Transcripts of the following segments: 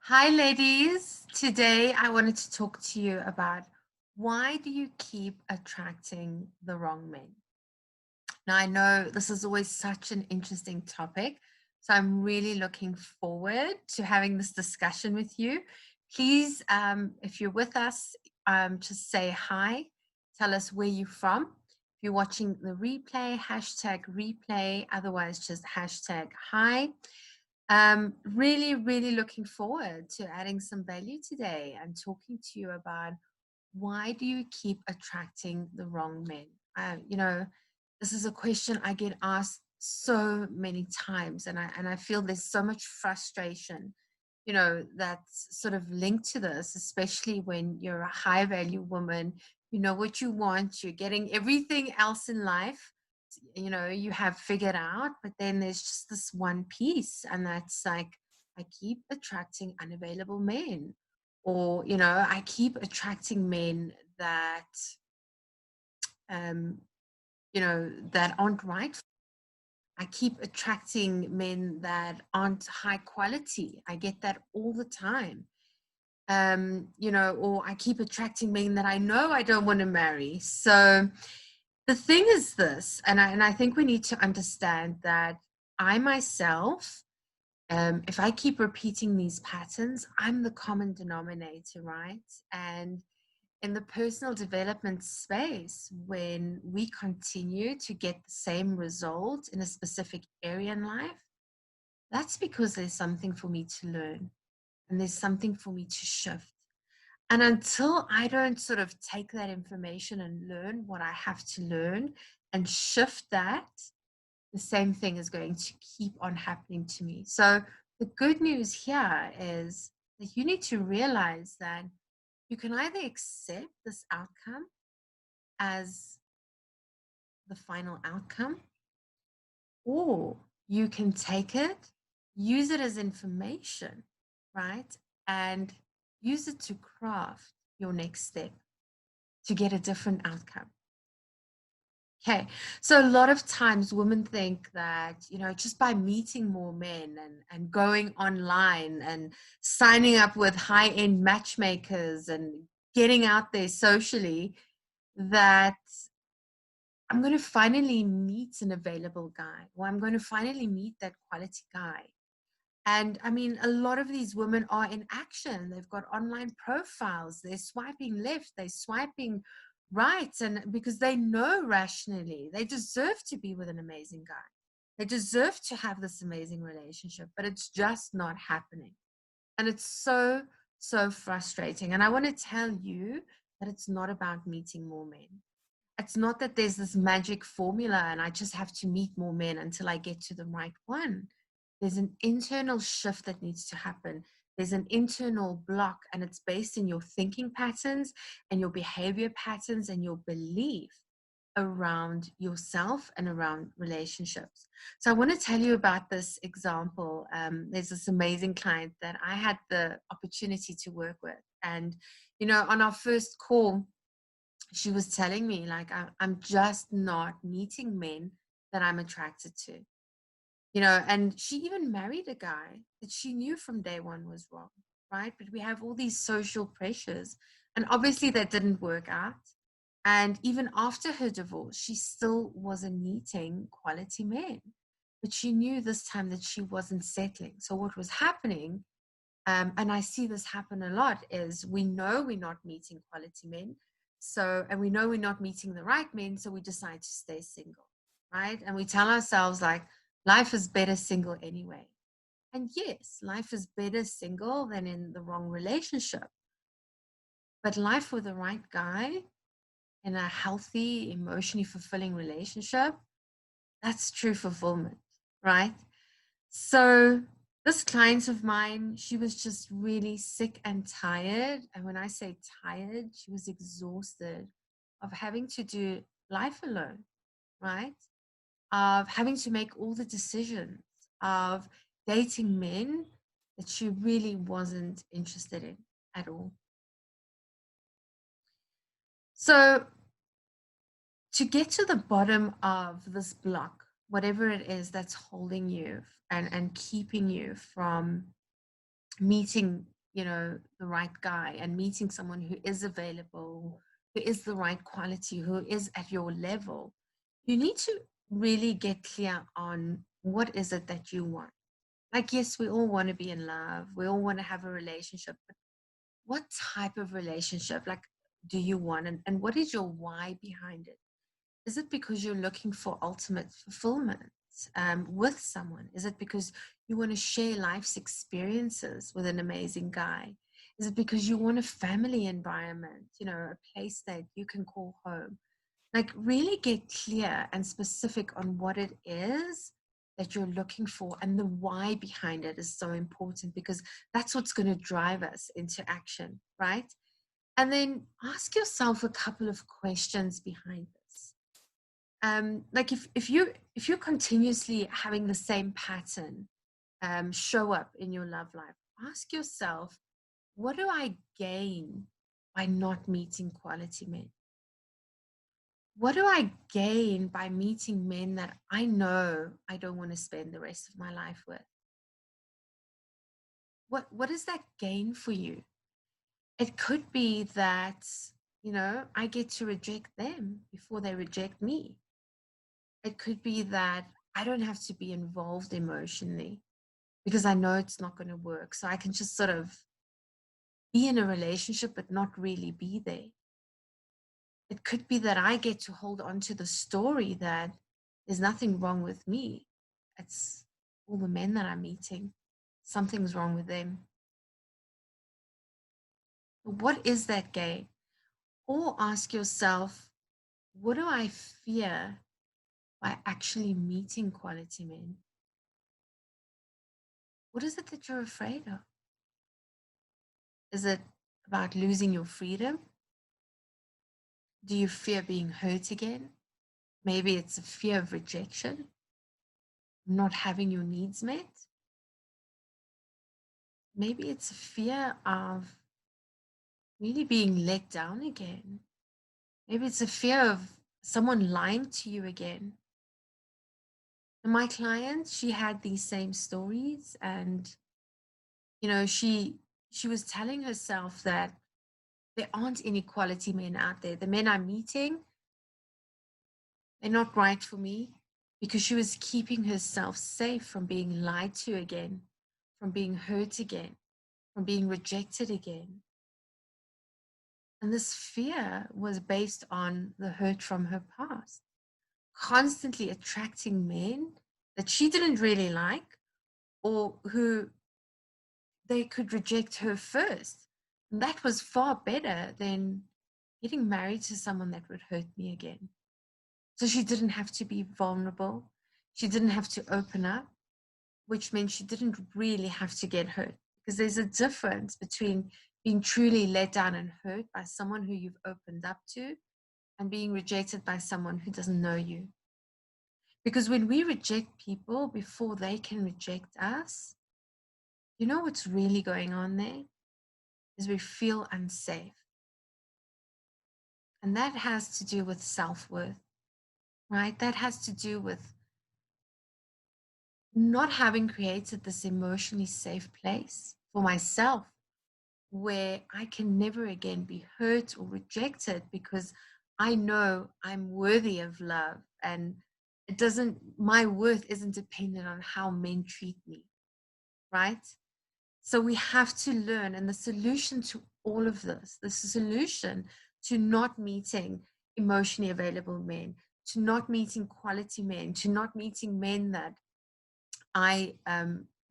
Hi, ladies. Today I wanted to talk to you about why do you keep attracting the wrong men? Now, I know this is always such an interesting topic, so I'm really looking forward to having this discussion with you. Please, if you're with us, just say hi, tell us where you're from. If you're watching the replay, hashtag replay, otherwise, just hashtag hi. Really looking forward to adding some value today and talking to you about why do you keep attracting the wrong men? This is a question I get asked so many times, and I feel there's so much frustration, that's sort of linked to this, especially when you're a high value woman. You know what you want, you're getting everything else in life, you have figured out, but then there's just this one piece, and that's like, I keep attracting unavailable men, or I keep attracting men that um that aren't right. I keep attracting men that aren't high quality. I get that all the time. Or I keep attracting men that I know I don't want to marry. So the thing is this, and I think we need to understand that I myself, if I keep repeating these patterns, I'm the common denominator, right? And in the personal development space, when we continue to get the same result in a specific area in life, that's because there's something for me to learn and there's something for me to shift. And until I don't sort of take that information and learn what I have to learn and shift that, the same thing is going to keep on happening to me. So the good news here is that you need to realize that you can either accept this outcome as the final outcome, or you can take it, use it as information, right? And use it to craft your next step to get a different outcome. Okay, so a lot of times women think that, just by meeting more men and going online and signing up with high-end matchmakers and getting out there socially, that I'm going to finally meet an available guy, or I'm going to finally meet that quality guy. And I mean, a lot of these women are in action. They've got online profiles. They're swiping left, they're swiping right. And because they know rationally they deserve to be with an amazing guy, they deserve to have this amazing relationship, but it's just not happening. And it's so frustrating. And I want to tell you that it's not about meeting more men. It's not that there's this magic formula and I just have to meet more men until I get to the right one. There's an internal shift that needs to happen. There's an internal block, and it's based in your thinking patterns and your behavior patterns and your belief around yourself and around relationships. So I want to tell you about this example. There's this amazing client that I had the opportunity to work with. And, on our first call, she was telling me, like, I'm just not meeting men that I'm attracted to. And she even married a guy that she knew from day one was wrong, right? But we have all these social pressures, and obviously that didn't work out. And even after her divorce, she still wasn't meeting quality men. But she knew this time that she wasn't settling. So what was happening, and I see this happen a lot, is we know we're not meeting quality men. So, and we know we're not meeting the right men, so we decide to stay single, right? And we tell ourselves, like, life is better single anyway. And yes, life is better single than in the wrong relationship. But life with the right guy in a healthy, emotionally fulfilling relationship, that's true fulfillment, right? So this client of mine, she was just really sick and tired. And when I say tired, she was exhausted of having to do life alone, right? Of having to make all the decisions, of dating men that she really wasn't interested in at all. So to get to the bottom of this block, whatever it is that's holding you and keeping you from meeting the right guy and meeting someone who is available, who is the right quality, who is at your level, you need to really get clear on what is it that you want. Like, yes, we all want to be in love, we all want to have a relationship, but what type of relationship, like, do you want, and what is your why behind it? Is it because you're looking for ultimate fulfillment with someone? Is it because you want to share life's experiences with an amazing guy? Is it because you want a family environment, a place that you can call home? Like, really get clear and specific on what it is that you're looking for, and the why behind it is so important, because that's what's going to drive us into action, right? And then ask yourself a couple of questions behind this. Like, if you're continuously having the same pattern show up in your love life, ask yourself, what do I gain by not meeting quality men? What do I gain by meeting men that I know I don't want to spend the rest of my life with? What does that gain for you? It could be that, I get to reject them before they reject me. It could be that I don't have to be involved emotionally because I know it's not going to work. So I can just sort of be in a relationship, but not really be there. It could be that I get to hold on to the story that there's nothing wrong with me. It's all the men that I'm meeting. Something's wrong with them. What is that gain? Or ask yourself, what do I fear by actually meeting quality men? What is it that you're afraid of? Is it about losing your freedom? Do you fear being hurt again? Maybe it's a fear of rejection, not having your needs met. Maybe it's a fear of really being let down again. Maybe it's a fear of someone lying to you again. And my client, she had these same stories, and she was telling herself that there aren't any quality men out there. The men I'm meeting, they're not right for me, because she was keeping herself safe from being lied to again, from being hurt again, from being rejected again. And this fear was based on the hurt from her past, constantly attracting men that she didn't really like, or who they could reject her first. And that was far better than getting married to someone that would hurt me again. So she didn't have to be vulnerable. She didn't have to open up, which meant she didn't really have to get hurt. Because there's a difference between being truly let down and hurt by someone who you've opened up to, and being rejected by someone who doesn't know you. Because when we reject people before they can reject us, you know what's really going on there? Is we feel unsafe. And that has to do with self-worth, right? That has to do with not having created this emotionally safe place for myself, where I can never again be hurt or rejected, because I know I'm worthy of love, and my worth isn't dependent on how men treat me, right? So we have to learn, and the solution to all of this, the solution to not meeting emotionally available men, to not meeting quality men, to not meeting men that I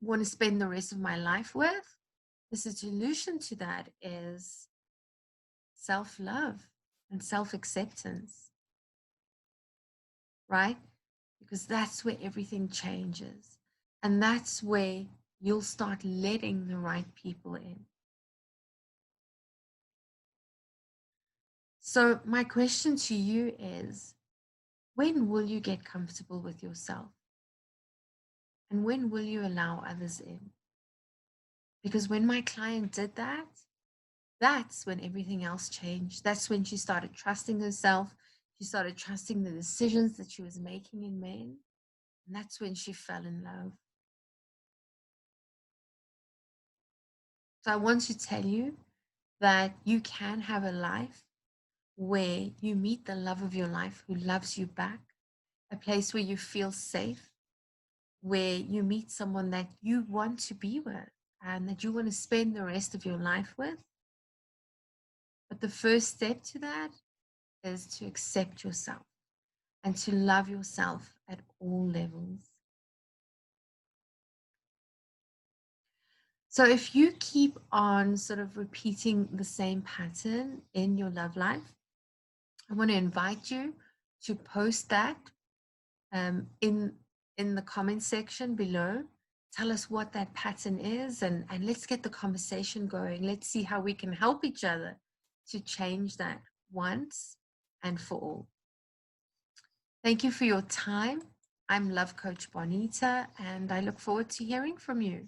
want to spend the rest of my life with, the solution to that is self-love and self-acceptance, right? Because that's where everything changes. And that's where you'll start letting the right people in. So my question to you is, when will you get comfortable with yourself? And when will you allow others in? Because when my client did that, that's when everything else changed. That's when she started trusting herself. She started trusting the decisions that she was making in men. And that's when she fell in love. So I want to tell you that you can have a life where you meet the love of your life who loves you back, a place where you feel safe, where you meet someone that you want to be with and that you want to spend the rest of your life with. But the first step to that is to accept yourself and to love yourself at all levels. So if you keep on sort of repeating the same pattern in your love life, I want to invite you to post that in the comment section below. Tell us what that pattern is, and let's get the conversation going. Let's see how we can help each other to change that once and for all. Thank you for your time. I'm Love Coach Bonita, and I look forward to hearing from you.